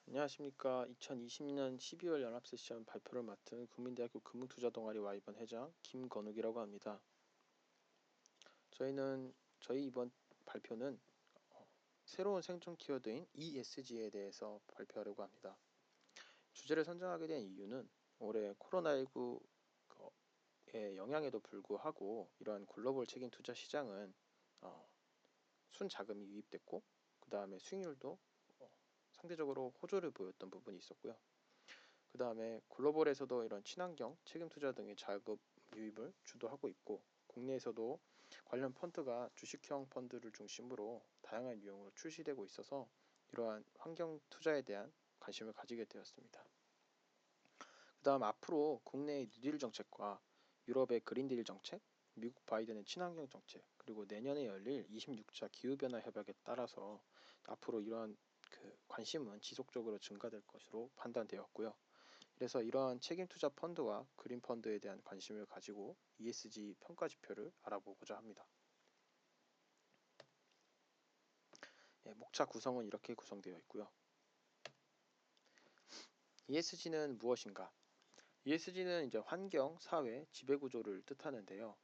안녕하십니까. 2020년 12월 연합세션 발표를 맡은 국민대학교 금융투자동아리 Y반 회장 김건욱이라고 합니다. 저희 이번 발표는 새로운 생존 키워드인 ESG에 대해서 발표하려고 합니다. 주제를 선정하게 된 이유는 올해 코로나19의 영향에도 불구하고 이러한 글로벌 책임 투자 시장은 순자금이 유입됐고, 그 다음에 수익률도 상대적으로 호조를 보였던 부분이 있었고요. 그 다음에 글로벌에서도 이런 친환경, 책임 투자 등의 자금 유입을 주도하고 있고, 국내에서도 관련 펀드가 주식형 펀드를 중심으로 다양한 유형으로 출시되고 있어서 이러한 환경 투자에 대한 관심을 가지게 되었습니다. 그 다음 앞으로 국내의 뉴딜 정책과 유럽의 그린딜 정책, 미국 바이든의 친환경 정책, 그리고 내년에 열릴 26차 기후변화 협약에 따라서 앞으로 이러한 관심은 지속적으로 증가될 것으로 판단되었고요. 그래서 이러한 책임 투자 펀드와 그린 펀드에 대한 관심을 가지고 ESG 평가 지표를 알아보고자 합니다. 목차 구성은 이렇게 구성되어 있고요. ESG는 무엇인가? ESG는 이제 환경, 사회, 지배 구조를 뜻하는데요.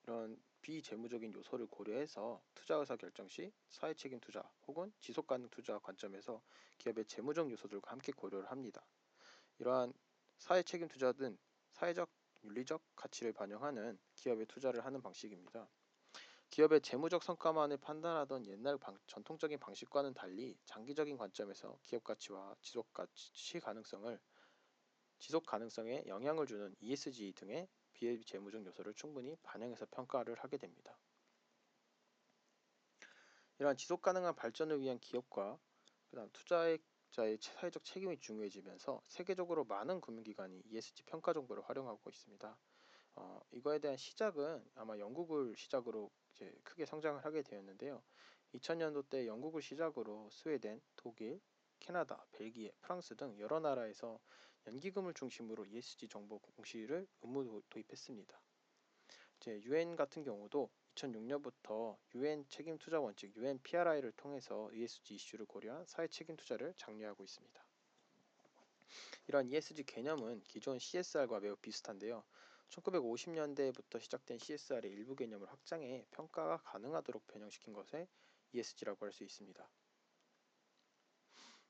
이런 비재무적인 요소를 고려해서 투자 의사 결정 시 사회 책임 투자 혹은 지속 가능 투자 관점에서 기업의 재무적 요소들과 함께 고려를 합니다. 이러한 사회 책임 투자는 사회적, 윤리적 가치를 반영하는 기업의 투자를 하는 방식입니다. 기업의 재무적 성과만을 판단하던 옛날 전통적인 방식과는 달리 장기적인 관점에서 기업 가치와 지속 가능성에 영향을 주는 ESG 등의 비재무적 요소를 충분히 반영해서 평가를 하게 됩니다. 이러한 지속 가능한 발전을 위한 기업과 그다음 투자자의 사회적 책임이 중요해지면서 세계적으로 많은 금융기관이 ESG 평가 정보를 활용하고 있습니다. 이거에 대한 시작은 아마 영국을 시작으로 이제 크게 성장을 하게 되었는데요. 2000년도 때 영국을 시작으로 스웨덴, 독일, 캐나다, 벨기에, 프랑스 등 여러 나라에서 연기금을 중심으로 ESG 정보 공시를 의무 도입했습니다. 이제 UN 같은 경우도 2006년부터 UN 책임 투자 원칙 UN PRI를 통해서 ESG 이슈를 고려한 사회 책임 투자를 장려하고 있습니다. 이러한 ESG 개념은 기존 CSR과 매우 비슷한데요. 1950년대부터 시작된 CSR의 일부 개념을 확장해 평가가 가능하도록 변형시킨 것에 ESG라고 할 수 있습니다.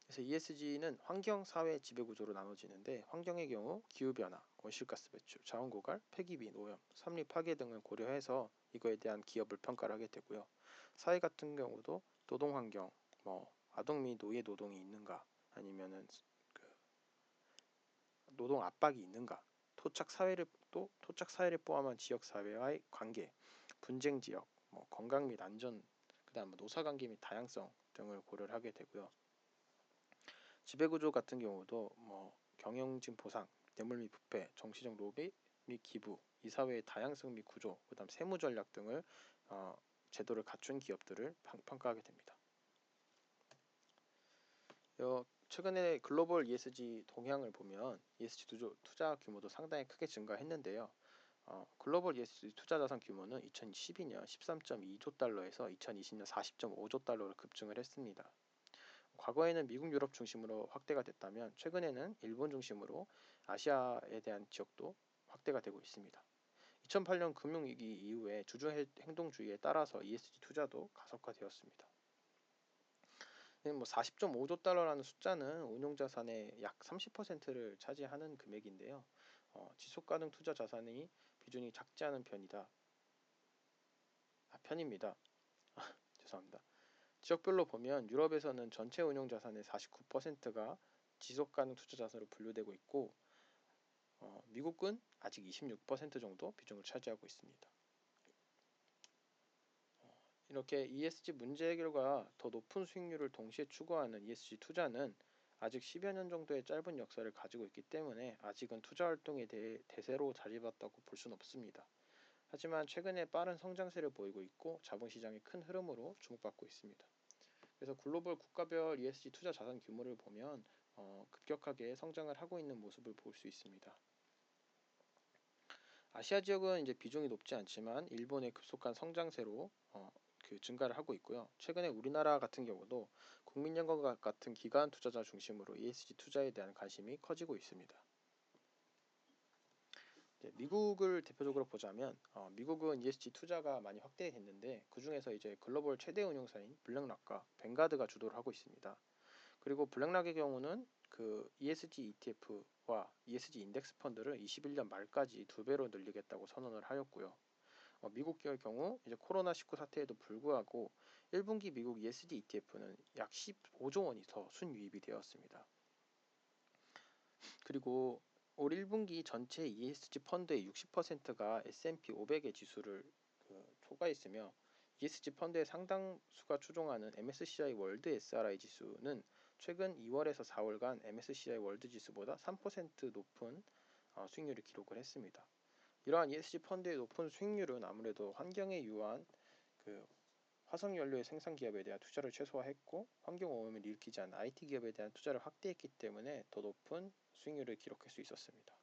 그래서 ESG는 환경, 사회, 지배 구조로 나눠지는데, 환경의 경우 기후변화, 온실가스 배출, 자원 고갈, 폐기 및 오염, 삼리 파괴 등을 고려해서 이거에 대한 기업을 평가를 하게 되고요. 사회 같은 경우도 노동 환경, 아동 및 노예 노동이 있는가, 아니면은 노동 압박이 있는가, 토착 사회를 포함한 지역 사회와의 관계, 분쟁 지역, 건강 및 안전, 그다음 노사 관계 및 다양성 등을 고려를 하게 되고요. 지배구조 같은 경우도 경영진 보상, 뇌물 및 부패, 정치적 로비 및 기부, 이 사회의 다양성 및 구조, 그다음 세무 전략 등을 제도를 갖춘 기업들을 평가하게 됩니다. 최근에 글로벌 ESG 동향을 보면 ESG 투자 규모도 상당히 크게 증가했는데요. 글로벌 ESG 투자 자산 규모는 2012년 13.2조 달러에서 2020년 40.5조 달러로 급증을 했습니다. 과거에는 미국, 유럽 중심으로 확대가 됐다면 최근에는 일본 중심으로 아시아에 대한 지역도 확대가 되고 있습니다. 2008년 금융위기 이후에 주주 행동주의에 따라서 ESG 투자도 가속화되었습니다. 40.5조 달러라는 숫자는 운용자산의 약 30%를 차지하는 금액인데요. 지속가능 투자 자산의 비중이 작지 않은 편입니다. 죄송합니다. 지역별로 보면 유럽에서는 전체 운용자산의 49%가 지속가능 투자 자산으로 분류되고 있고, 미국은 아직 26% 정도 비중을 차지하고 있습니다. 이렇게 ESG 문제 해결과 더 높은 수익률을 동시에 추구하는 ESG 투자는 아직 10여 년 정도의 짧은 역사를 가지고 있기 때문에 아직은 투자 활동에 대해 대세로 자리잡았다고 볼 수는 없습니다. 하지만 최근에 빠른 성장세를 보이고 있고 자본시장의 큰 흐름으로 주목받고 있습니다. 그래서 글로벌 국가별 ESG 투자 자산 규모를 보면 급격하게 성장을 하고 있는 모습을 볼 수 있습니다. 아시아 지역은 이제 비중이 높지 않지만 일본의 급속한 성장세로 증가를 하고 있고요. 최근에 우리나라 같은 경우도 국민연금 같은 기관 투자자 중심으로 ESG 투자에 대한 관심이 커지고 있습니다. 미국을 대표적으로 보자면 미국은 ESG 투자가 많이 확대됐는데 그 중에서 이제 글로벌 최대 운용사인 블랙락과 뱅가드가 주도를 하고 있습니다. 그리고 블랙락의 경우는 그 ESG ETF와 ESG 인덱스 펀드를 21년 말까지 2배로 늘리겠다고 선언을 하였고요. 미국 의 경우 이제 코로나19 사태에도 불구하고 1분기 미국 ESG ETF는 약 15조 원이 더 순유입이 되었습니다. 그리고 올 1분기 전체 ESG 펀드의 60%가 S&P 500의 지수를 초과했으며 ESG 펀드의 상당수가 추종하는 MSCI 월드 SRI 지수는 최근 2월에서 4월간 MSCI 월드 지수보다 3% 높은 수익률을 기록을 했습니다. 이러한 ESG 펀드의 높은 수익률은 아무래도 환경에 유한 화석연료의 생산 기업에 대한 투자를 최소화했고 환경오염을 일으키지 않은 IT 기업에 대한 투자를 확대했기 때문에 더 높은 수익률을 기록할 수 있었습니다.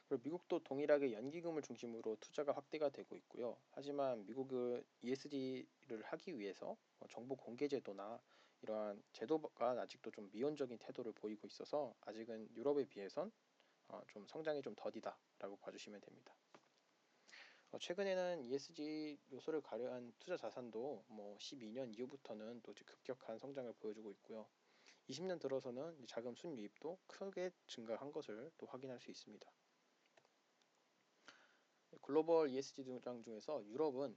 그리고 미국도 동일하게 연기금을 중심으로 투자가 확대가 되고 있고요. 하지만 미국은 ESG를 하기 위해서 정보 공개 제도나 이러한 제도가 아직도 좀 미온적인 태도를 보이고 있어서 아직은 유럽에 비해선 좀 성장이 좀 더디다라고 봐주시면 됩니다. 최근에는 ESG 요소를 가려한 투자 자산도 12년 이후부터는 또 급격한 성장을 보여주고 있고요. 20년 들어서는 자금 순유입도 크게 증가한 것을 또 확인할 수 있습니다. 글로벌 ESG 등장 중에서 유럽은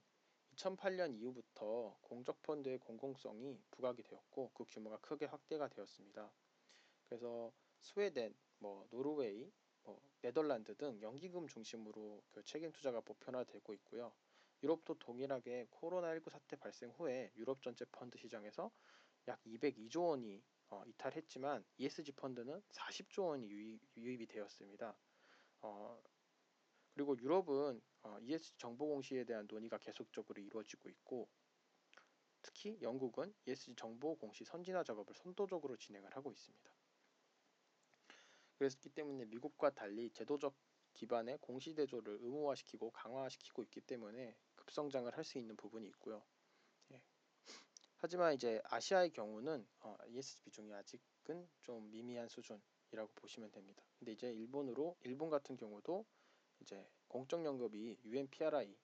2008년 이후부터 공적 펀드의 공공성이 부각이 되었고 그 규모가 크게 확대가 되었습니다. 그래서 스웨덴, 노르웨이, 네덜란드 등 연기금 중심으로 책임 투자가 보편화되고 있고요. 유럽도 동일하게 코로나19 사태 발생 후에 유럽 전체 펀드 시장에서 약 202조 원이 이탈했지만 ESG 펀드는 40조 원이 유입이 되었습니다. 그리고 유럽은 ESG 정보 공시에 대한 논의가 계속적으로 이루어지고 있고 특히 영국은 ESG 정보 공시 선진화 작업을 선도적으로 진행을 하고 있습니다. 그렇기 때문에 미국과 달리 제도적 기반의 공시 대조를 의무화시키고 강화시키고 있기 때문에 급성장을 할 수 있는 부분이 있고요. 하지만 이제 아시아의 경우는 ESG 비중이 아직은 좀 미미한 수준이라고 보시면 됩니다. 근데 이제 일본 같은 경우도 이제 공적연금이 UNPRI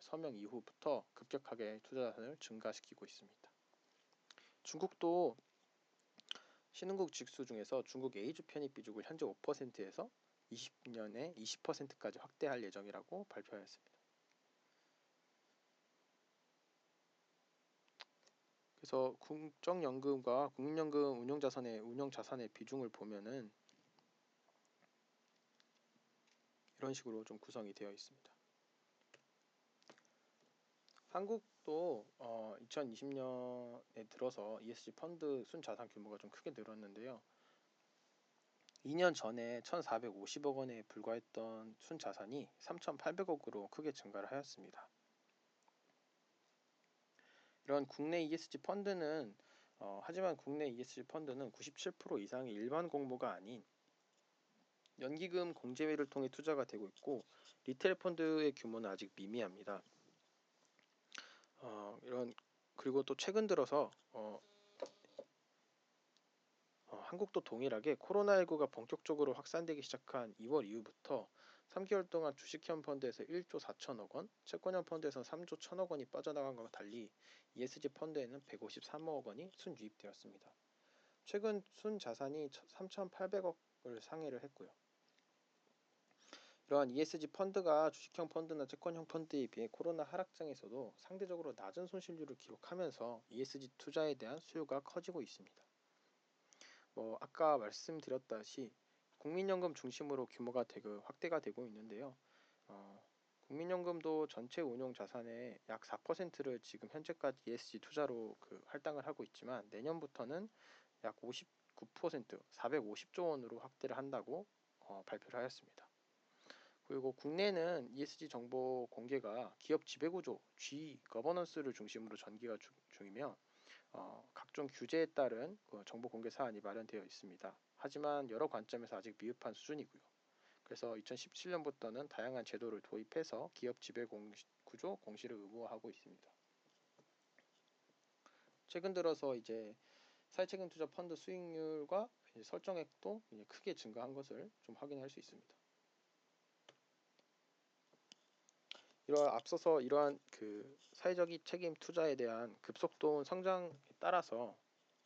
서명 이후부터 급격하게 투자 자산을 증가시키고 있습니다. 중국도 신흥국 지수 중에서 중국 A주 편입 비중을 현재 5%에서 20년에 20%까지 확대할 예정이라고 발표하였습니다. 그래서 국정연금과 국민연금 운용자산의 비중을 보면은 이런 식으로 좀 구성이 되어 있습니다. 한국도 2020년에 들어서 ESG 펀드 순자산 규모가 좀 크게 늘었는데요. 2년 전에 1,450억 원에 불과했던 순자산이 3,800억으로 크게 증가를 하였습니다. 이런 국내 ESG 펀드는 하지만 국내 ESG 펀드는 97% 이상이 일반 공모가 아닌 연기금 공제회를 통해 투자가 되고 있고 리테일 펀드의 규모는 아직 미미합니다. 그리고 또 최근 들어서 한국도 동일하게 코로나19가 본격적으로 확산되기 시작한 2월 이후부터 3개월 동안 주식형 펀드에서 1조 4천억 원, 채권형 펀드에서 3조 1천억 원이 빠져나간 것과 달리 ESG 펀드에는 153억 원이 순유입되었습니다. 최근 순자산이 3,800억을 상회를 했고요. 이러한 ESG 펀드가 주식형 펀드나 채권형 펀드에 비해 코로나 하락장에서도 상대적으로 낮은 손실률을 기록하면서 ESG 투자에 대한 수요가 커지고 있습니다. 아까 말씀드렸다시 국민연금 중심으로 규모가 확대가 되고 있는데요. 국민연금도 전체 운용 자산의 약 4%를 지금 현재까지 ESG 투자로 할당을 하고 있지만 내년부터는 약 59%, 450조 원으로 확대를 한다고 발표를 하였습니다. 그리고 국내는 ESG 정보 공개가 기업 지배구조, G, 거버넌스를 중심으로 전개가 중이며 각종 규제에 따른 정보 공개 사안이 마련되어 있습니다. 하지만 여러 관점에서 아직 미흡한 수준이고요. 그래서 2017년부터는 다양한 제도를 도입해서 기업 지배 구조 공시를 의무화하고 있습니다. 최근 들어서 이제 사회책임 투자 펀드 수익률과 설정액도 크게 증가한 것을 좀 확인할 수 있습니다. 앞서서 이러한 사회적 책임 투자에 대한 급속도운 성장에 따라서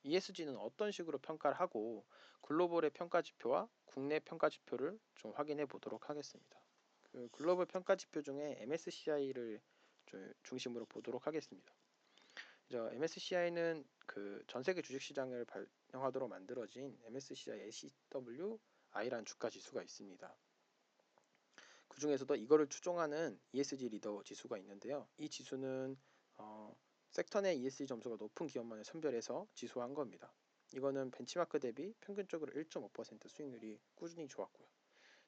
ESG는 어떤 식으로 평가를 하고 글로벌의 평가 지표와 국내 평가 지표를 좀 확인해 보도록 하겠습니다. 글로벌 평가 지표 중에 MSCI를 중심으로 보도록 하겠습니다. MSCI는 전 세계 주식 시장을 반영하도록 만들어진 MSCI ACWI라는 주가 지수가 있습니다. 그 중에서도 이거를 추종하는 ESG 리더 지수가 있는데요. 이 지수는 섹터 내 ESG 점수가 높은 기업만을 선별해서 지수한 겁니다. 이거는 벤치마크 대비 평균적으로 1.5% 수익률이 꾸준히 좋았고요.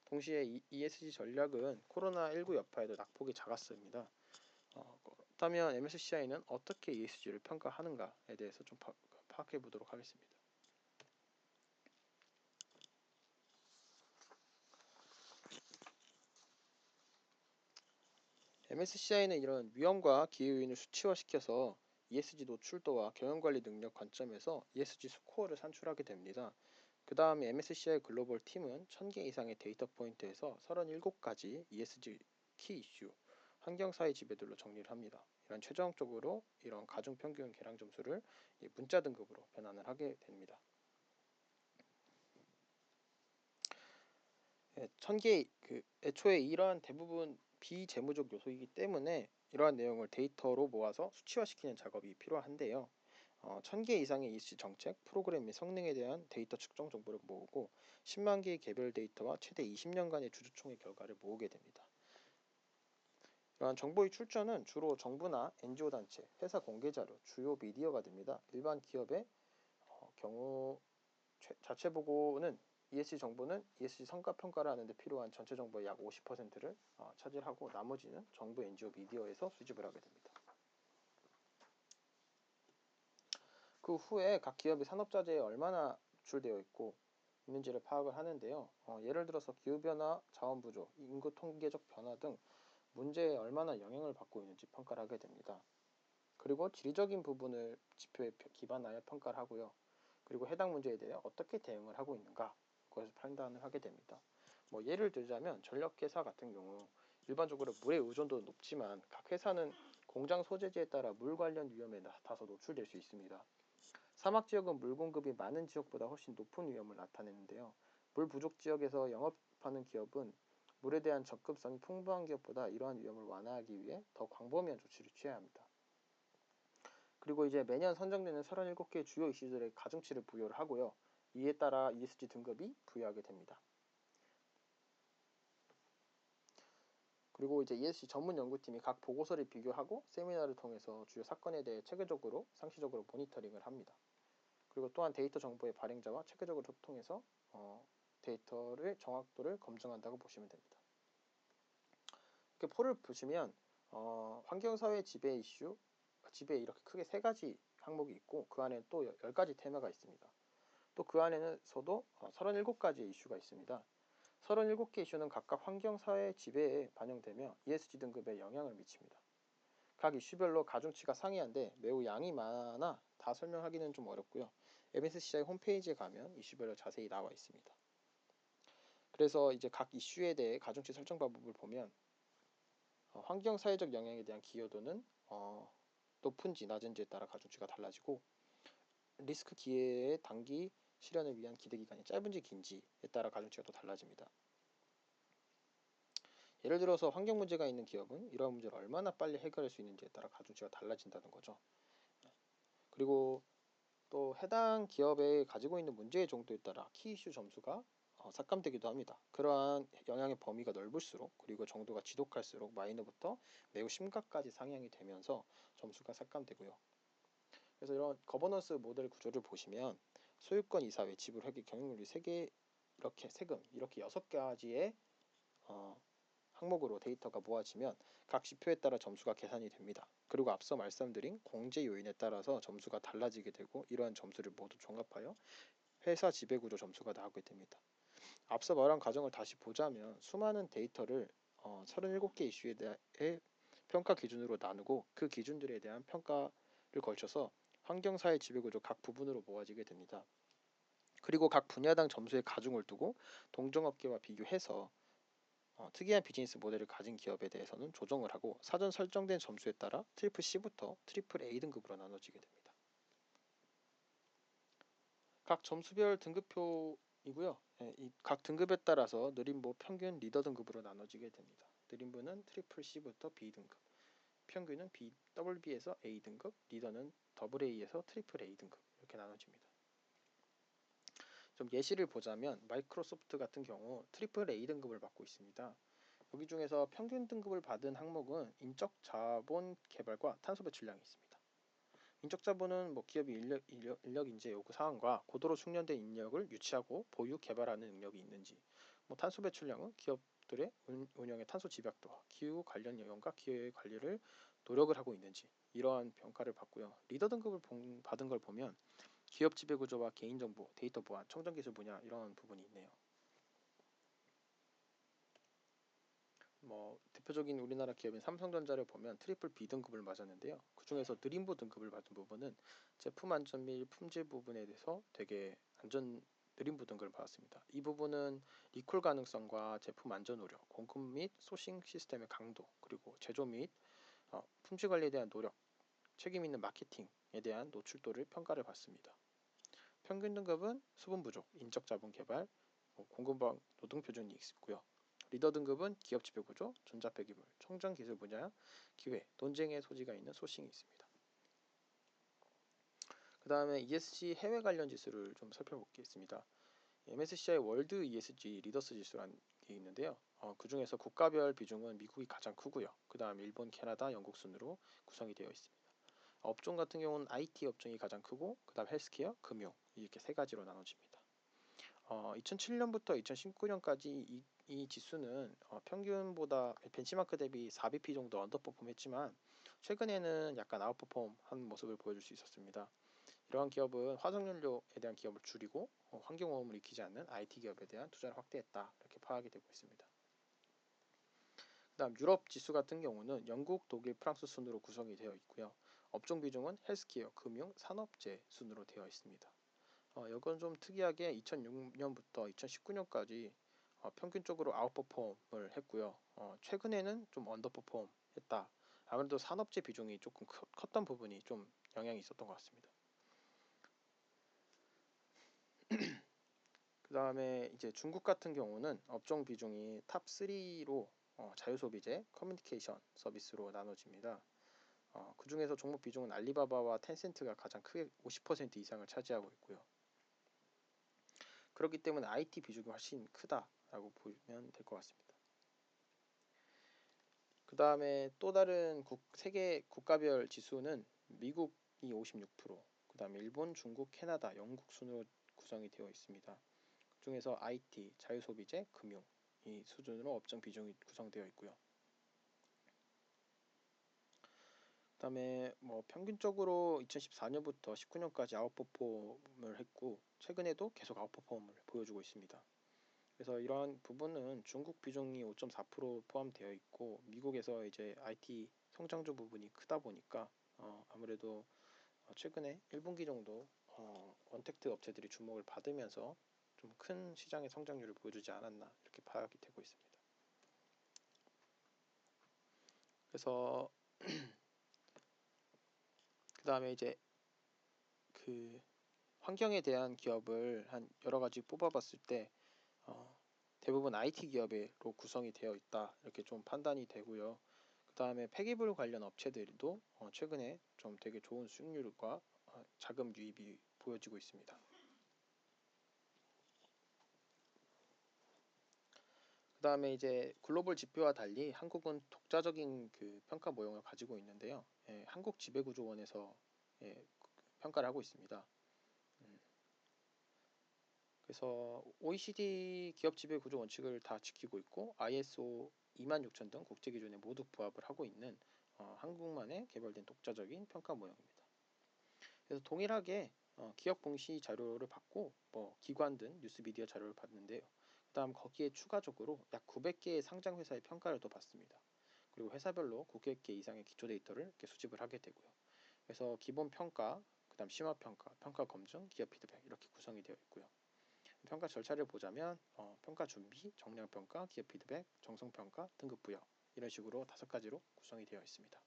동시에 ESG 전략은 코로나19 여파에도 낙폭이 작았습니다. 그렇다면 MSCI는 어떻게 ESG를 평가하는가에 대해서 좀 파악해 보도록 하겠습니다. MSCI는 이런 위험과 기회 요인을 수치화시켜서 ESG 노출도와 경영관리 능력 관점에서 ESG 스코어를 산출하게 됩니다. 그 다음에 MSCI 글로벌 팀은 1000개 이상의 데이터 포인트에서 37가지 ESG 키 이슈, 환경사회 지배들로 정리를 합니다. 이런 최종적으로 이런 가중평균 계량 점수를 문자 등급으로 변환을 하게 됩니다. 1000개 애초에 이러한 대부분 비재무적 요소이기 때문에 이러한 내용을 데이터로 모아서 수치화시키는 작업이 필요한데요. 1000개 이상의 ESG 정책, 프로그램 및 성능에 대한 데이터 측정 정보를 모으고 10만 개의 개별 데이터와 최대 20년간의 주주총회 결과를 모으게 됩니다. 이러한 정보의 출처는 주로 정부나 NGO 단체, 회사 공개 자료, 주요 미디어가 됩니다. 일반 기업의 경우 자체 보고는 ESG 정보는 ESG 성과 평가를 하는 데 필요한 전체 정보의 약 50%를 차지하고 나머지는 정부 NGO 미디어에서 수집을 하게 됩니다. 그 후에 각 기업이 산업자재에 얼마나 노출되어 있는지를 파악을 하는데요. 예를 들어서 기후변화, 자원부족, 인구 통계적 변화 등 문제에 얼마나 영향을 받고 있는지 평가를 하게 됩니다. 그리고 지리적인 부분을 지표에 기반하여 평가를 하고요. 그리고 해당 문제에 대해 어떻게 대응을 하고 있는가 그것을 판단을 하게 됩니다. 예를 들자면 전력회사 같은 경우 일반적으로 물의 의존도는 높지만 각 회사는 공장 소재지에 따라 물 관련 위험에 다소 노출될 수 있습니다. 사막 지역은 물 공급이 많은 지역보다 훨씬 높은 위험을 나타내는데요. 물 부족 지역에서 영업하는 기업은 물에 대한 접근성이 풍부한 기업보다 이러한 위험을 완화하기 위해 더 광범위한 조치를 취해야 합니다. 그리고 이제 매년 선정되는 37개의 주요 이슈들의 가중치를 부여를 하고요. 이에 따라 ESG 등급이 부여하게 됩니다. 그리고 이제 ESG 전문 연구팀이 각 보고서를 비교하고 세미나를 통해서 주요 사건에 대해 체계적으로 상시적으로 모니터링을 합니다. 그리고 또한 데이터 정보의 발행자와 체계적으로 소통해서 데이터의 정확도를 검증한다고 보시면 됩니다. 이렇게 표를 보시면 환경사회 지배 이슈, 지배에 이렇게 크게 3가지 항목이 있고 그 안에 또 10가지 테마가 있습니다. 또 그 안에서도 37가지의 이슈가 있습니다. 37개 이슈는 각각 환경사회 지배에 반영되며 ESG 등급에 영향을 미칩니다. 각 이슈별로 가중치가 상이한데 매우 양이 많아 다 설명하기는 좀 어렵고요. MSCI 홈페이지에 가면 이슈별로 자세히 나와 있습니다. 그래서 이제 각 이슈에 대해 가중치 설정 방법을 보면 환경사회적 영향에 대한 기여도는 높은지 낮은지에 따라 가중치가 달라지고 리스크 기회의 단기 실현을 위한 기대 기간이 짧은지 긴지에 따라 가중치가 또 달라집니다. 예를 들어서 환경 문제가 있는 기업은 이러한 문제를 얼마나 빨리 해결할 수 있는지에 따라 가중치가 달라진다는 거죠. 그리고 또 해당 기업에 가지고 있는 문제의 정도에 따라 키 이슈 점수가 삭감되기도 합니다. 그러한 영향의 범위가 넓을수록 그리고 정도가 지독할수록 마이너부터 매우 심각까지 상향이 되면서 점수가 삭감되고요. 그래서 이런 거버넌스 모델 구조를 보시면 소유권 이사회, 지불 회계, 경영윤리 3개 이렇게 세금 이렇게 6가지의 항목으로 데이터가 모아지면 각 지표에 따라 점수가 계산이 됩니다. 그리고 앞서 말씀드린 공제 요인에 따라서 점수가 달라지게 되고 이러한 점수를 모두 종합하여 회사 지배구조 점수가 나오게 됩니다. 앞서 말한 과정을 다시 보자면 수많은 데이터를 37개 이슈에 대해 평가 기준으로 나누고 그 기준들에 대한 평가를 걸쳐서 환경사회 지배구조 각 부분으로 모아지게 됩니다. 그리고 각 분야당 점수의 가중을 두고 동종업계와 비교해서 특이한 비즈니스 모델을 가진 기업에 대해서는 조정을 하고 사전 설정된 점수에 따라 트리플 C부터 트리플 A 등급으로 나눠지게 됩니다. 각 점수별 등급표이고요. 이 각 등급에 따라서 느림보 평균 리더 등급으로 나눠지게 됩니다. 느림보는 트리플 C부터 B 등급, 평균은 WB에서 A 등급, 리더는 AA에서 트리플 A 등급 이렇게 나눠집니다. 좀 예시를 보자면 마이크로소프트 같은 경우 트리플 A 등급을 받고 있습니다. 여기 중에서 평균 등급을 받은 항목은 인적 자본 개발과 탄소 배출량이 있습니다. 인적 자본은 기업이 인력 인재 요구 사항과 고도로 숙련된 인력을 유치하고 보유 개발하는 능력이 있는지, 탄소 배출량은 기업들의 운영의 탄소 집약도와 기후 관련 영역과 기회 관리를 노력을 하고 있는지 이러한 평가를 받고요. 리더 등급을 받은 걸 보면 기업 지배 구조와 개인 정보, 데이터 보안, 청정 기술 분야 이런 부분이 있네요. 대표적인 우리나라 기업인 삼성전자를 보면 트리플 B 등급을 맞았는데요. 그 중에서 느림보 등급을 받은 부분은 제품 안전 및 품질 부분에 대해서 되게 느림보 등급을 받았습니다. 이 부분은 리콜 가능성과 제품 안전 우려, 공급 및 소싱 시스템의 강도, 그리고 제조 및 품질 관리에 대한 노력, 책임 있는 마케팅에 대한 노출도를 평가를 받습니다. 평균 등급은 수분 부족, 인적 자본 개발, 공급망 노동 표준이 있고요. 리더 등급은 기업 지배 구조, 전자 폐기물, 청정 기술 분야, 기회, 논쟁의 소지가 있는 소싱이 있습니다. 그 다음에 ESG 해외 관련 지수를 좀 살펴보겠습니다. MSCI 월드 ESG 리더스 지수라는 게 있는데요. 그 중에서 국가별 비중은 미국이 가장 크고요. 그 다음 일본, 캐나다, 영국 순으로 구성이 되어 있습니다. 업종 같은 경우는 IT 업종이 가장 크고 그 다음 헬스케어, 금융 이렇게 세 가지로 나눠집니다. 2007년부터 2019년까지 이 지수는 평균보다 벤치마크 대비 4bp 정도 언더퍼폼했지만 최근에는 약간 아웃퍼폼한 모습을 보여줄 수 있었습니다. 이러한 기업은 화석연료에 대한 기업을 줄이고 환경오염을 익히지 않는 IT 기업에 대한 투자를 확대했다 이렇게 파악이 되고 있습니다. 그다음 유럽 지수 같은 경우는 영국, 독일, 프랑스 순으로 구성이 되어 있고요. 업종 비중은 헬스케어, 금융, 산업재 순으로 되어 있습니다. 이건 좀 특이하게 2006년부터 2019년까지 평균적으로 아웃퍼폼을 했고요. 최근에는 좀 언더퍼폼 했다. 아무래도 산업재 비중이 조금 컸던 부분이 좀 영향이 있었던 것 같습니다. 그 다음에 이제 중국 같은 경우는 업종 비중이 탑 3로 자유소비재, 커뮤니케이션 서비스로 나눠집니다. 그 중에서 종목 비중은 알리바바와 텐센트가 가장 크게 50% 이상을 차지하고 있고요. 그렇기 때문에 IT 비중이 훨씬 크다라고 보면 될 것 같습니다. 그 다음에 또 다른 세계 국가별 지수는 미국이 56%, 그 다음에 일본, 중국, 캐나다, 영국 순으로 구성이 되어 있습니다. 그 중에서 IT, 자유소비재, 금융 이 수준으로 업종 비중이 구성되어 있고요. 그 다음에 평균적으로 2014년부터 19년까지 아웃퍼폼을 했고 최근에도 계속 아웃퍼폼을 보여주고 있습니다. 그래서 이러한 부분은 중국 비중이 5.4% 포함되어 있고 미국에서 이제 IT 성장주 부분이 크다 보니까 아무래도 최근에 1분기 정도 언택트 업체들이 주목을 받으면서 좀 큰 시장의 성장률을 보여주지 않았나 이렇게 파악이 되고 있습니다. 그래서 그 다음에 이제 그 환경에 대한 기업을 한 여러 가지 뽑아봤을 때 대부분 IT 기업으로 구성이 되어 있다 이렇게 좀 판단이 되고요. 그 다음에 폐기물 관련 업체들도 최근에 좀 되게 좋은 수익률과 자금 유입이 보여지고 있습니다. 그 다음에 이제 글로벌 지표와 달리 한국은 독자적인 그 평가 모형을 가지고 있는데요. 한국지배구조원에서 평가를 하고 있습니다. 그래서 OECD 기업 지배 구조 원칙을 다 지키고 있고 ISO 26000 등 국제 기준에 모두 부합을 하고 있는 한국만의 개발된 독자적인 평가 모형입니다. 그래서 동일하게 기업 공시 자료를 받고 기관 등 뉴스미디어 자료를 받는데요. 그다음 거기에 추가적으로 약 900개의 상장 회사의 평가를 또 받습니다. 그리고 회사별로 900개 이상의 기초 데이터를 이렇게 수집을 하게 되고요. 그래서 기본 평가, 그다음 심화 평가, 평가 검증, 기업 피드백 이렇게 구성이 되어 있고요. 평가 절차를 보자면 평가 준비, 정량 평가, 기업 피드백, 정성 평가, 등급 부여 이런 식으로 5가지로 구성이 되어 있습니다.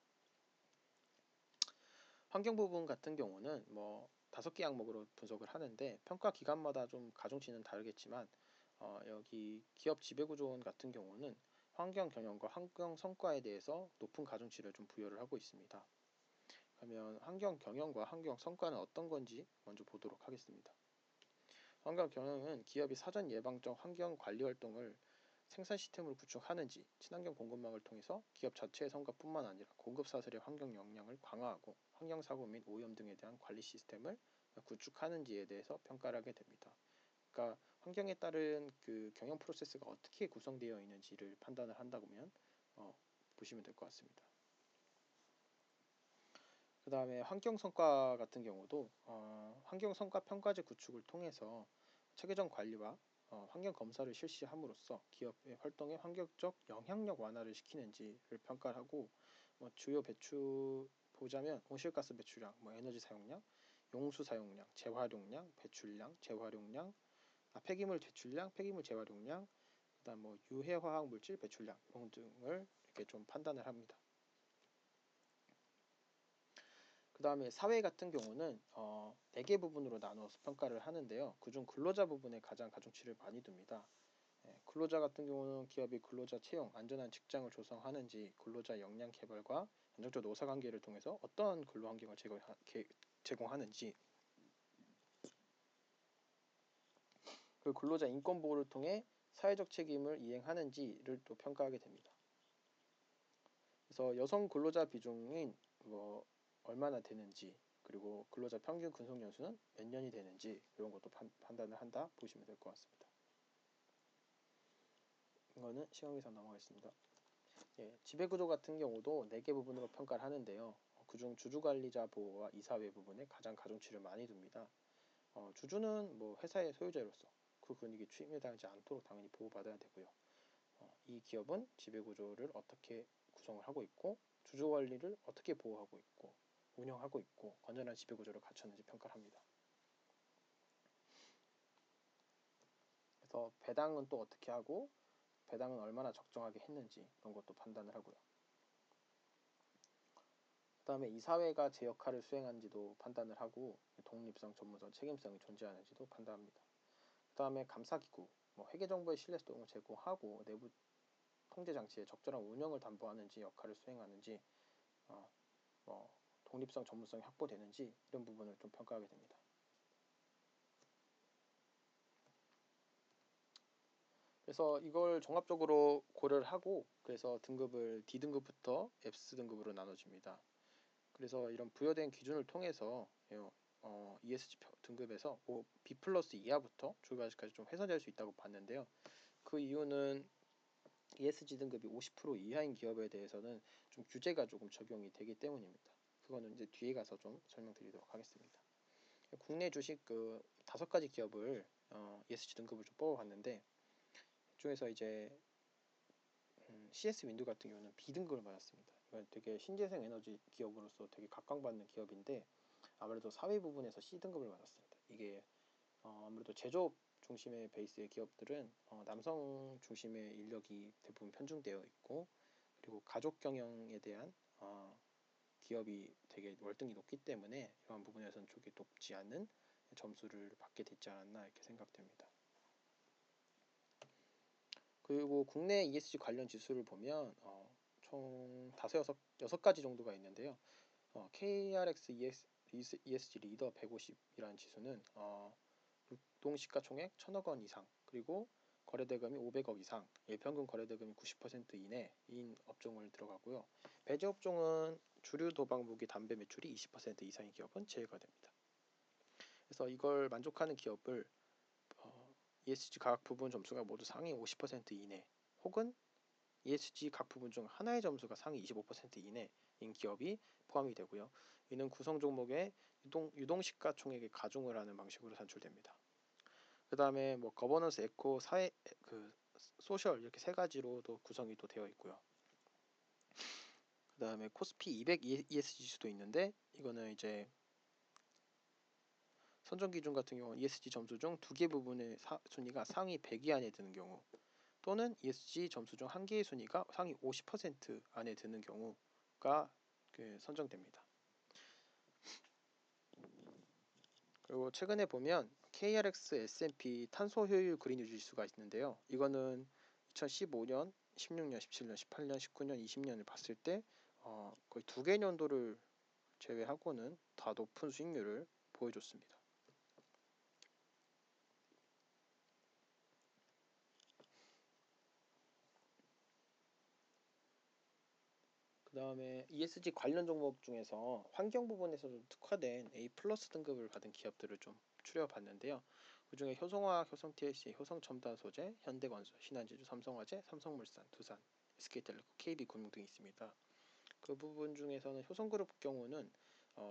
환경 부분 같은 경우는 뭐 5개 항목으로 분석을 하는데 평가 기관마다 좀 가중치는 다르겠지만 여기 기업 지배구조원 같은 경우는 환경 경영과 환경 성과에 대해서 높은 가중치를 좀 부여를 하고 있습니다. 그러면 환경 경영과 환경 성과는 어떤 건지 먼저 보도록 하겠습니다. 환경 경영은 기업이 사전 예방적 환경 관리 활동을 생산 시스템으로 구축하는지, 친환경 공급망을 통해서 기업 자체의 성과뿐만 아니라 공급 사슬의 환경 역량을 강화하고 환경 사고 및 오염 등에 대한 관리 시스템을 구축하는지에 대해서 평가를 하게 됩니다. 그러니까 환경에 따른 그 경영 프로세스가 어떻게 구성되어 있는지를 판단을 한다면 보시면 될 것 같습니다. 그 다음에 환경 성과 같은 경우도 환경 성과 평가제 구축을 통해서 체계적 관리와 환경 검사를 실시함으로써 기업의 활동에 환경적 영향력 완화를 시키는지를 평가를 하고 주요 배출 보자면 온실가스 배출량, 에너지 사용량, 용수 사용량, 재활용량, 배출량, 재활용량, 폐기물 배출량, 폐기물 재활용량, 그다음 유해화학 물질 배출량 이런 등을 이렇게 좀 판단을 합니다. 그 다음에 사회 같은 경우는 4개 부분으로 나누어서 평가를 하는데요. 그중 근로자 부분에 가장 가중치를 많이 둡니다. 근로자 같은 경우는 기업이 근로자 채용, 안전한 직장을 조성하는지, 근로자 역량 개발과 안정적 노사관계를 통해서 어떤 근로 환경을 제공하는지, 그 근로자 인권 보호를 통해 사회적 책임을 이행하는지를 또 평가하게 됩니다. 그래서 여성 근로자 비중이 얼마나 되는지, 그리고 근로자 평균 근속 연수는 몇 년이 되는지 이런 것도 판단을 한다 보시면 될 것 같습니다. 이거는 시간 계산 넘어가겠습니다. 지배구조 같은 경우도 4개 부분으로 평가를 하는데요. 그중 주주관리자 보호와 이사회 부분에 가장 가중치를 많이 둡니다. 주주는 회사의 소유자로서 그 분위기 침해당하지 않도록 당연히 보호받아야 되고요. 이 기업은 지배구조를 어떻게 구성을 하고 있고 주주관리를 어떻게 보호하고 있고 운영하고 있고 건전한 지배구조를 갖췄는지 평가를 합니다. 그래서 배당은 또 어떻게 하고 배당은 얼마나 적정하게 했는지 이런 것도 판단을 하고요. 그 다음에 이사회가 제 역할을 수행하는지도 판단을 하고 독립성, 전문성, 책임성이 존재하는지도 판단합니다. 그 다음에 감사기구, 회계정보의 신뢰성을 제공하고 내부 통제장치의 적절한 운영을 담보하는지 역할을 수행하는지 독립성, 전문성이 확보되는지 이런 부분을 좀 평가하게 됩니다. 그래서 이걸 종합적으로 고려를 하고 그래서 등급을 D등급부터 F 등급으로 나눠집니다. 그래서 이런 부여된 기준을 통해서 ESG 등급에서 B 플러스 이하부터 조별까지 좀 훼손될 수 있다고 봤는데요. 그 이유는 ESG 등급이 50% 이하인 기업에 대해서는 좀 규제가 조금 적용이 되기 때문입니다. 그거는 이제 뒤에 가서 좀 설명드리도록 하겠습니다. 국내 주식 5가지 기업을 ESG 등급을 좀 뽑아봤는데 그중에서 이제 CS 윈드 같은 경우는 B등급을 받았습니다. 이건 되게 신재생 에너지 기업으로서 되게 각광받는 기업인데 아무래도 사회 부분에서 C등급을 받았습니다. 이게 아무래도 제조업 중심의 베이스의 기업들은 남성 중심의 인력이 대부분 편중되어 있고 그리고 가족 경영에 대한 기업이 되게 월등히 높기 때문에 이러한 부분에서는 조금 높지 않은 점수를 받게 됐지 않았나 이렇게 생각됩니다. 그리고 국내 ESG 관련 지수를 보면 총 6가지 정도가 있는데요. KRX ESG 리더 150이라는 지수는 유동시가총액 1,000억 원 이상 그리고 거래대금이 500억 이상, 일평균 거래대금이 90% 이내인 업종을 들어가고요. 배제 업종은 주류 도박, 무기, 담배 매출이 20% 이상의 기업은 제외가 됩니다. 그래서 이걸 만족하는 기업을 ESG 각 부분 점수가 모두 상위 50% 이내 혹은 ESG 각 부분 중 하나의 점수가 상위 25% 이내인 기업이 포함이 되고요. 이는 구성 종목의 유동시가총액의 가중을 하는 방식으로 산출됩니다. 그 다음에 거버넌스, 에코, 사회, 소셜 이렇게 3가지로도 구성이 또 되어 있고요. 그 다음에 코스피 200 ES 지수도 있는데, 이거는 이제 선정 기준 같은 경우 ESG 점수 중 두 개 부분의 순위가 상위 100위 안에 드는 경우, 또는 ESG 점수 중 한 개의 순위가 상위 50% 안에 드는 경우가 선정됩니다. 그리고 최근에 보면 KRX S&P 탄소 효율 그린 유지 지수가 있는데요. 이거는 2015년, 16년, 17년, 18년, 19년, 20년을 봤을 때 거의 두 개 년도를 제외하고는 다 높은 수익률을 보여줬습니다. 그 다음에 ESG 관련 종목 중에서 환경 부분에서도 특화된 A 플러스 등급을 받은 기업들을 좀 추려봤는데요. 그 중에 효성화학, 효성TLC, 효성첨단소재, 현대건설, 신한제주, 삼성화재, 삼성물산, 두산, SK텔레콤, KB금융 등이 있습니다. 그 부분 중에서는 효성그룹 경우는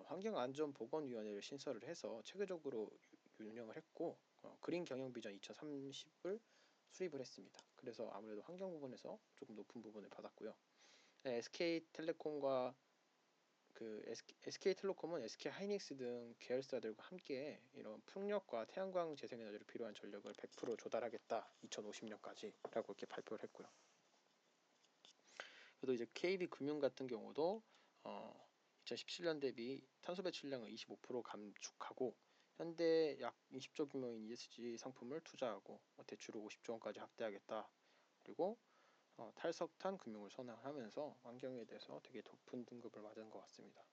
환경안전보건위원회를 신설을 해서 체계적으로 운영을 했고, 그린 경영비전 2030을 수립을 했습니다. 그래서 아무래도 환경 부분에서 조금 높은 부분을 받았고요. SK텔레콤과 SK텔레콤은 SK하이닉스 등 계열사들과 함께 이런 풍력과 태양광 재생에너지를 필요한 전력을 100% 조달하겠다 2050년까지라고 이렇게 발표를 했고요. 그래도 이제 KB금융 같은 경우도 2017년 대비 탄소 배출량을 25% 감축하고 현재 약 20조 규모인 ESG 상품을 투자하고 대출을 50조 원까지 확대하겠다. 그리고 탈석탄 금융을 선행하면서 환경에 대해서 되게 높은 등급을 받은 것 같습니다.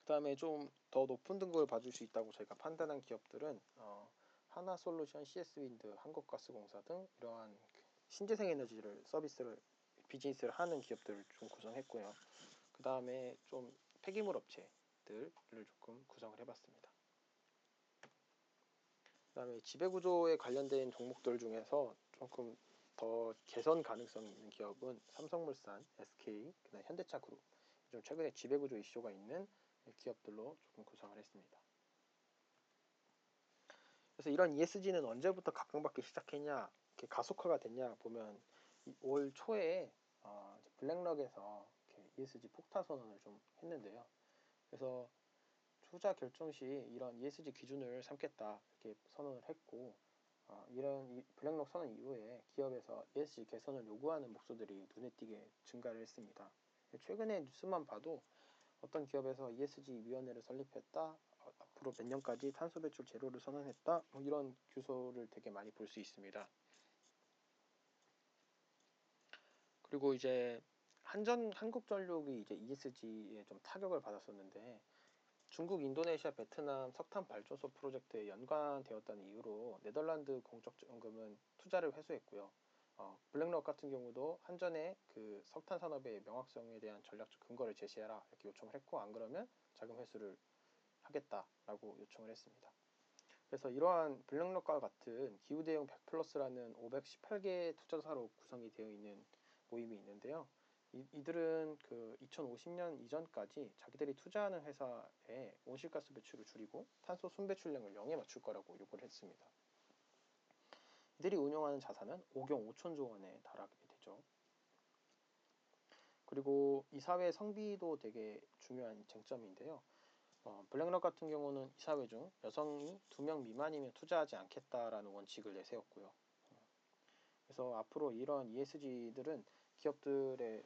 그 다음에 좀 더 높은 등급을 받을 수 있다고 저희가 판단한 기업들은 하나솔루션, CS윈드, 한국가스공사 등 이러한 신재생 에너지를 서비스를 비즈니스를 하는 기업들을 좀 구성했고요. 그 다음에 좀 폐기물 업체들을 조금 구성을 해봤습니다. 그 다음에 지배구조에 관련된 종목들 중에서 조금 더 개선 가능성이 있는 기업은 삼성물산, SK, 그다음 현대차그룹, 좀 최근에 지배구조 이슈가 있는 기업들로 조금 구성을 했습니다. 그래서 이런 ESG는 언제부터 각광받기 시작했냐, 이렇게 가속화가 됐냐 보면 올 초에 블랙락에서 ESG 폭탄 선언을 좀 했는데요. 그래서 투자 결정 시 이런 ESG 기준을 삼겠다 이렇게 선언을 했고, 이런 블랙록 선언 이후에 기업에서 ESG 개선을 요구하는 목소들이 눈에 띄게 증가를 했습니다. 최근에 뉴스만 봐도 어떤 기업에서 ESG 위원회를 설립했다, 앞으로 몇 년까지 탄소 배출 제로를 선언했다, 이런 규소를 되게 많이 볼 수 있습니다. 그리고 이제 한국전력이 이제 ESG에 좀 타격을 받았었는데, 중국, 인도네시아, 베트남 석탄 발전소 프로젝트에 연관되었다는 이유로 네덜란드 공적연금은 투자를 회수했고요. 블랙록 같은 경우도 한전에 그 석탄 산업의 명확성에 대한 전략적 근거를 제시해라 이렇게 요청을 했고, 안 그러면 자금 회수를 하겠다라고 요청을 했습니다. 그래서 이러한 블랙록과 같은 기후 대응 100플러스라는 518개 투자사로 구성이 되어 있는 모임이 있는데요. 이들은 그 2050년 이전까지 자기들이 투자하는 회사의 온실가스 배출을 줄이고 탄소 순배출량을 0에 맞출 거라고 요구를 했습니다. 이들이 운영하는 자산은 5경 5천조 원에 달하게 되죠. 그리고 이사회 성비도 되게 중요한 쟁점인데요. 블랙록 같은 경우는 이사회 중 여성이 2명 미만이면 투자하지 않겠다라는 원칙을 내세웠고요. 그래서 앞으로 이런 ESG들은 기업들의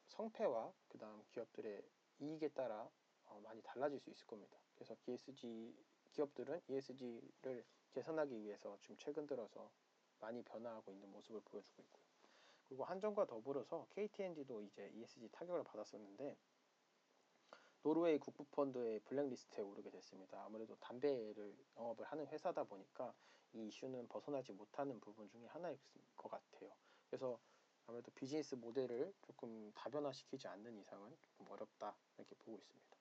성패와 그 다음 기업들의 이익에 따라 많이 달라질 수 있을 겁니다. 그래서 기업들은 ESG를 개선하기 위해서 지금 최근 들어서 많이 변화하고 있는 모습을 보여주고 있고요. 그리고 한전과 더불어서 KT&D도 이제 ESG 타격을 받았었는데, 노르웨이 국부펀드의 블랙리스트에 오르게 됐습니다. 아무래도 담배를 영업을 하는 회사다 보니까 이 이슈는 벗어나지 못하는 부분 중에 하나일 것 같아요. 그래서 아무래도 비즈니스 모델을 조금 다변화시키지 않는 이상은 조금 어렵다 이렇게 보고 있습니다.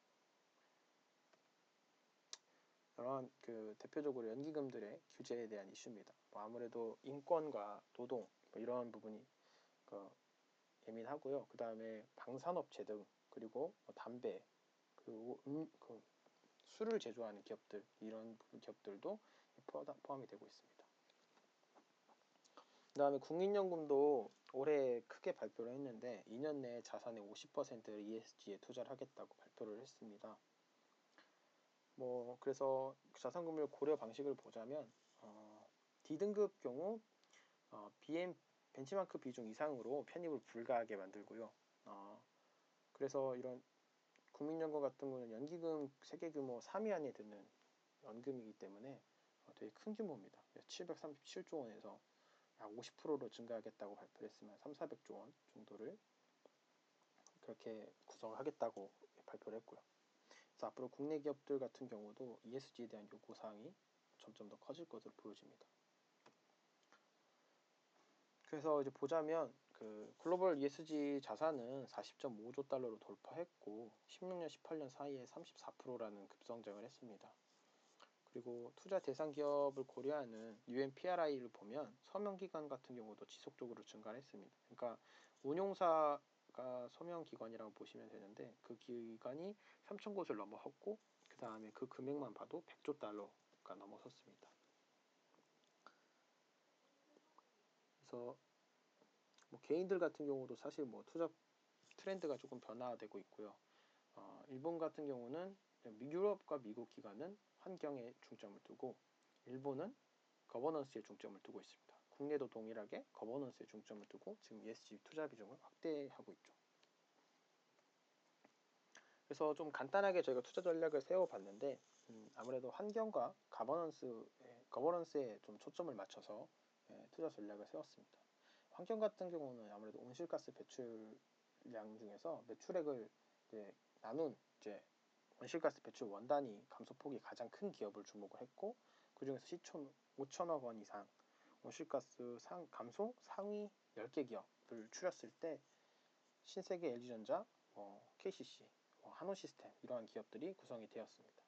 이런 대표적으로 연기금들의 규제에 대한 이슈입니다. 아무래도 인권과 노동 이러한 부분이 예민하고요. 그 다음에 방산업체 등, 그리고 담배, 그리고 술을 제조하는 기업들, 이런 기업들도 포함이 되고 있습니다. 그다음에 국민연금도 올해 크게 발표를 했는데 2년 내에 자산의 50%를 ESG에 투자를 하겠다고 발표를 했습니다. 그래서 자산금융 고려 방식을 보자면 D등급 경우 BM 벤치마크 비중 이상으로 편입을 불가하게 만들고요. 그래서 이런 국민연금 같은 경우는 연기금 세계 규모 3위 안에 드는 연금이기 때문에 되게 큰 규모입니다. 737조 원에서 약 50%로 증가하겠다고 발표를 했으면 3,400조 원 정도를 그렇게 구성을 하겠다고 발표를 했고요. 그래서 앞으로 국내 기업들 같은 경우도 ESG에 대한 요구사항이 점점 더 커질 것으로 보여집니다. 그래서 이제 보자면 그 글로벌 ESG 자산은 40.5조 달러로 돌파했고 16년, 18년 사이에 34%라는 급성장을 했습니다. 그리고 투자 대상 기업을 고려하는 UNPRI를 보면 서명기관 같은 경우도 지속적으로 증가했습니다. 그러니까 운용사가 서명기관이라고 보시면 되는데 그 기관이 3천 곳을 넘어섰고 그 다음에 그 금액만 봐도 100조 달러가 넘어섰습니다. 그래서 개인들 같은 경우도 사실 투자 트렌드가 조금 변화되고 있고요. 일본 같은 경우는 유럽과 미국 기관은 환경에 중점을 두고 일본은 거버넌스에 중점을 두고 있습니다. 국내도 동일하게 거버넌스에 중점을 두고 지금 ESG 투자 비중을 확대하고 있죠. 그래서 좀 간단하게 저희가 투자 전략을 세워봤는데 아무래도 환경과 거버넌스에 좀 초점을 맞춰서 투자 전략을 세웠습니다. 환경 같은 경우는 아무래도 온실가스 배출량 중에서 매출액을 나눈 온실가스 배출 원단위 감소폭이 가장 큰 기업을 주목을 했고 그 중에서 시총 5천억 원 이상 온실가스 감소 상위 10개 기업을 추렸을 때 신세계, LG전자, KCC, 한온시스템 이러한 기업들이 구성이 되었습니다.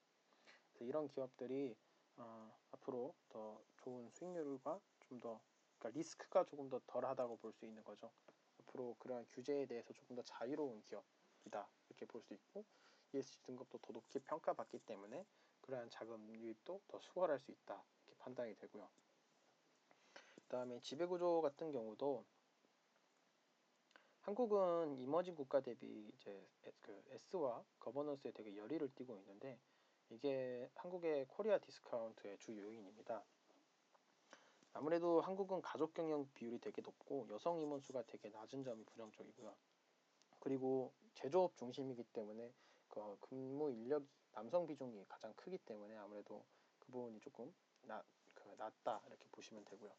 그래서 이런 기업들이 앞으로 더 좋은 수익률과 좀 더 그러니까 리스크가 조금 더 덜하다고 볼 수 있는 거죠. 앞으로 그러한 규제에 대해서 조금 더 자유로운 기업이다 이렇게 볼 수 있고 ESG 등급도 더 높게 평가받기 때문에 그러한 자금 유입도 더 수월할 수 있다 이렇게 판단이 되고요. 그다음에 지배구조 같은 경우도 한국은 이머징 국가 대비 이제 그 S와 거버넌스에 되게 열의를 띠고 있는데 이게 한국의 코리아 디스카운트의 주 요인입니다. 아무래도 한국은 가족 경영 비율이 되게 높고 여성 임원수가 되게 낮은 점이 부정적이고요. 그리고 제조업 중심이기 때문에 그 근무 인력 남성 비중이 가장 크기 때문에 아무래도 그 부분이 조금 낮다 이렇게 보시면 되고요.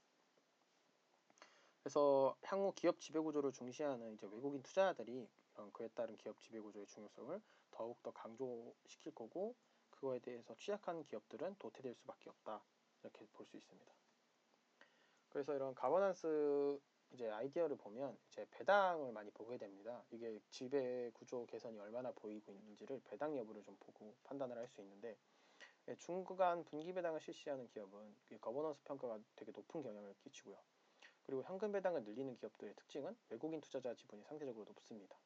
그래서 향후 기업 지배 구조를 중시하는 이제 외국인 투자자들이 이런 그에 따른 기업 지배 구조의 중요성을 더욱 더 강조시킬 거고 그거에 대해서 취약한 기업들은 도태될 수밖에 없다 이렇게 볼 수 있습니다. 그래서 이런 가버넌스 이제 아이디어를 보면 이제 배당을 많이 보게 됩니다. 이게 지배 구조 개선이 얼마나 보이고 있는지를 배당 여부를 좀 보고 판단을 할 수 있는데 중간 분기 배당을 실시하는 기업은 거버넌스 평가가 되게 높은 영향을 끼치고요. 그리고 현금 배당을 늘리는 기업들의 특징은 외국인 투자자 지분이 상대적으로 높습니다.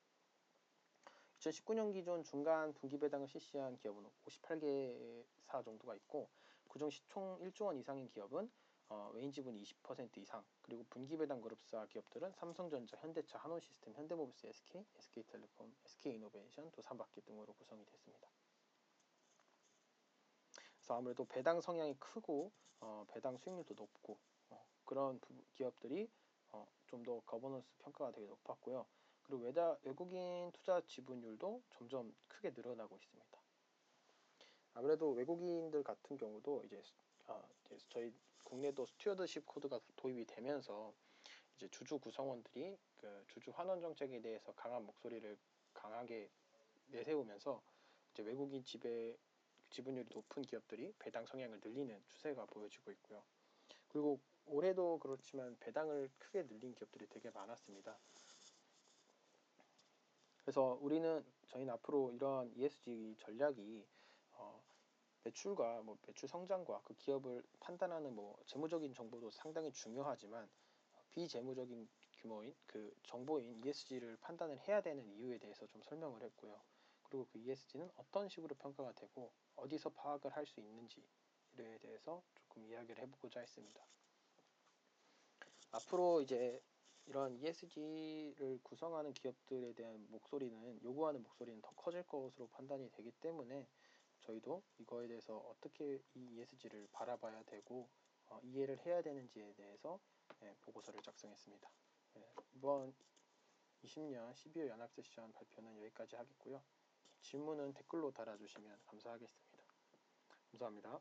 2019년 기준 중간 분기 배당을 실시한 기업은 58개사 정도가 있고 그중 시총 1조 원 이상인 기업은 외인 지분이 20% 이상 그리고 분기 배당 그룹사 기업들은 삼성전자, 현대차, 한온시스템, 현대모비스, SK, SK텔레콤, SK이노베이션, 두산박기 등으로 구성이 됐습니다. 그래서 아무래도 배당 성향이 크고 배당 수익률도 높고 그런 기업들이 좀 더 거버넌스 평가가 되게 높았고요. 그리고 외국인 투자 지분율도 점점 크게 늘어나고 있습니다. 아무래도 외국인들 같은 경우도 이제 저희 국내도 스튜어드십 코드가 도입이 되면서 이제 주주 구성원들이 그 주주 환원 정책에 대해서 강한 목소리를 강하게 내세우면서 이제 외국인 지분율이 높은 기업들이 배당 성향을 늘리는 추세가 보여지고 있고요. 그리고 올해도 그렇지만 배당을 크게 늘린 기업들이 되게 많았습니다. 그래서 저희는 앞으로 이러한 ESG 전략이 매출과 매출 성장과 그 기업을 판단하는 재무적인 정보도 상당히 중요하지만 비재무적인 규모인 그 정보인 ESG를 판단을 해야 되는 이유에 대해서 좀 설명을 했고요. 그리고 그 ESG는 어떤 식으로 평가가 되고 어디서 파악을 할 수 있는지에 대해서 조금 이야기를 해보고자 했습니다. 앞으로 이제 이런 ESG를 구성하는 기업들에 대한 요구하는 목소리는 더 커질 것으로 판단이 되기 때문에 저희도 이거에 대해서 어떻게 이 ESG를 바라봐야 되고 이해를 해야 되는지에 대해서 보고서를 작성했습니다. 이번 20년 12월 연합 세션 발표는 여기까지 하겠고요. 질문은 댓글로 달아주시면 감사하겠습니다. 감사합니다.